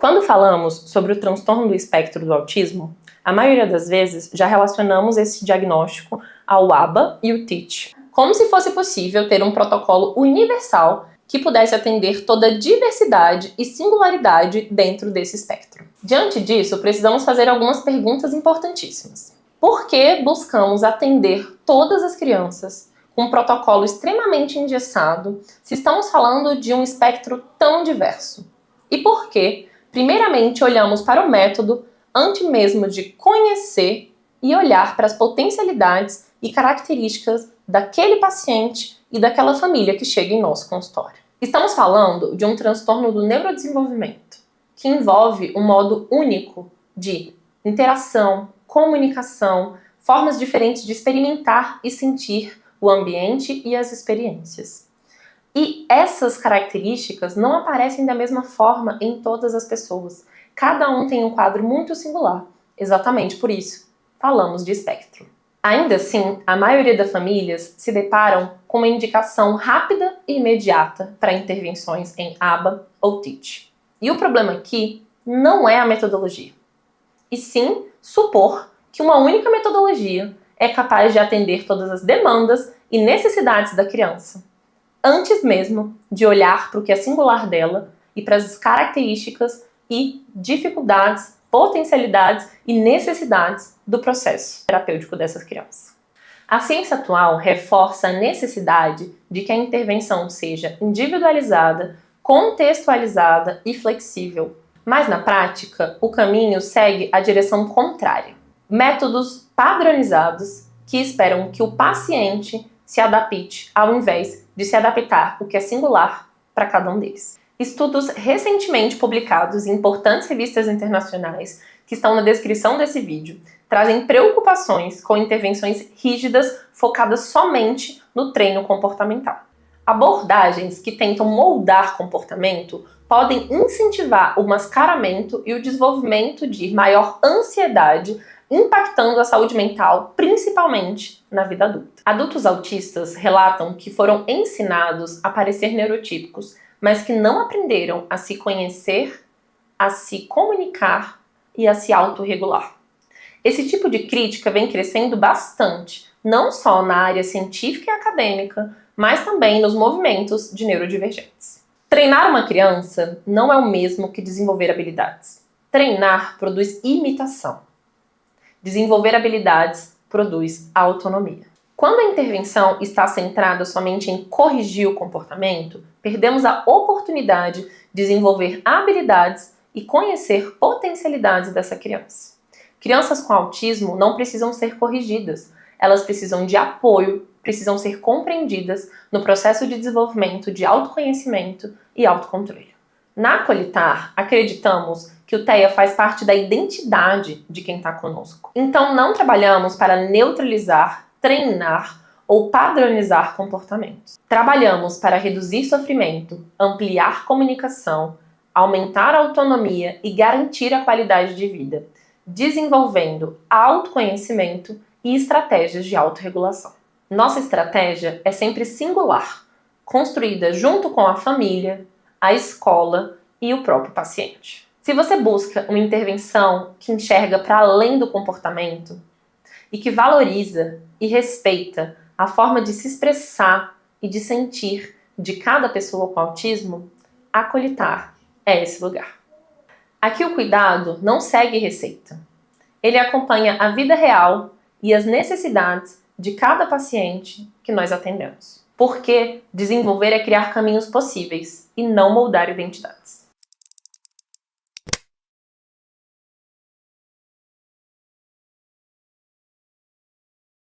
Quando falamos sobre o transtorno do espectro do autismo, a maioria das vezes já relacionamos esse diagnóstico ao ABA e o TEACH, como se fosse possível ter um protocolo universal que pudesse atender toda a diversidade e singularidade dentro desse espectro. Diante disso, precisamos fazer algumas perguntas importantíssimas. Por que buscamos atender todas as crianças com um protocolo extremamente engessado se estamos falando de um espectro tão diverso? E por que, primeiramente, olhamos para o método antes mesmo de conhecer e olhar para as potencialidades e características daquele paciente e daquela família que chega em nosso consultório? Estamos falando de um transtorno do neurodesenvolvimento, que envolve um modo único de interação, comunicação, formas diferentes de experimentar e sentir o ambiente e as experiências. E essas características não aparecem da mesma forma em todas as pessoas. Cada um tem um quadro muito singular. Exatamente por isso, falamos de espectro. Ainda assim, a maioria das famílias se deparam com uma indicação rápida e imediata para intervenções em ABA ou TEACH. E o problema aqui não é a metodologia, e sim supor que uma única metodologia é capaz de atender todas as demandas e necessidades da criança, antes mesmo de olhar para o que é singular dela e para as características e dificuldades, potencialidades e necessidades do processo terapêutico dessas crianças. A ciência atual reforça a necessidade de que a intervenção seja individualizada, contextualizada e flexível. Mas na prática, o caminho segue a direção contrária. Métodos padronizados que esperam que o paciente se adapte ao invés de se adaptar o que é singular para cada um deles. Estudos recentemente publicados em importantes revistas internacionais, que estão na descrição desse vídeo, trazem preocupações com intervenções rígidas focadas somente no treino comportamental. Abordagens que tentam moldar comportamento podem incentivar o mascaramento e o desenvolvimento de maior ansiedade, impactando a saúde mental, principalmente na vida adulta. Adultos autistas relatam que foram ensinados a parecer neurotípicos, mas que não aprenderam a se conhecer, a se comunicar e a se autorregular. Esse tipo de crítica vem crescendo bastante, não só na área científica e acadêmica, mas também nos movimentos de neurodivergentes. Treinar uma criança não é o mesmo que desenvolver habilidades. Treinar produz imitação. Desenvolver habilidades produz autonomia. Quando a intervenção está centrada somente em corrigir o comportamento, perdemos a oportunidade de desenvolver habilidades e conhecer potencialidades dessa criança. Crianças com autismo não precisam ser corrigidas, elas precisam de apoio, precisam ser compreendidas no processo de desenvolvimento de autoconhecimento e autocontrole. Na Acolitar, acreditamos que o TEA faz parte da identidade de quem está conosco. Então não trabalhamos para neutralizar, treinar ou padronizar comportamentos. Trabalhamos para reduzir sofrimento, ampliar comunicação, aumentar a autonomia e garantir a qualidade de vida, desenvolvendo autoconhecimento e estratégias de autorregulação. Nossa estratégia é sempre singular, construída junto com a família, a escola e o próprio paciente. Se você busca uma intervenção que enxerga para além do comportamento e que valoriza e respeita a forma de se expressar e de sentir de cada pessoa com autismo, Acolitar é esse lugar. Aqui o cuidado não segue receita. Ele acompanha a vida real e as necessidades de cada paciente que nós atendemos. Porque desenvolver é criar caminhos possíveis e não moldar identidades.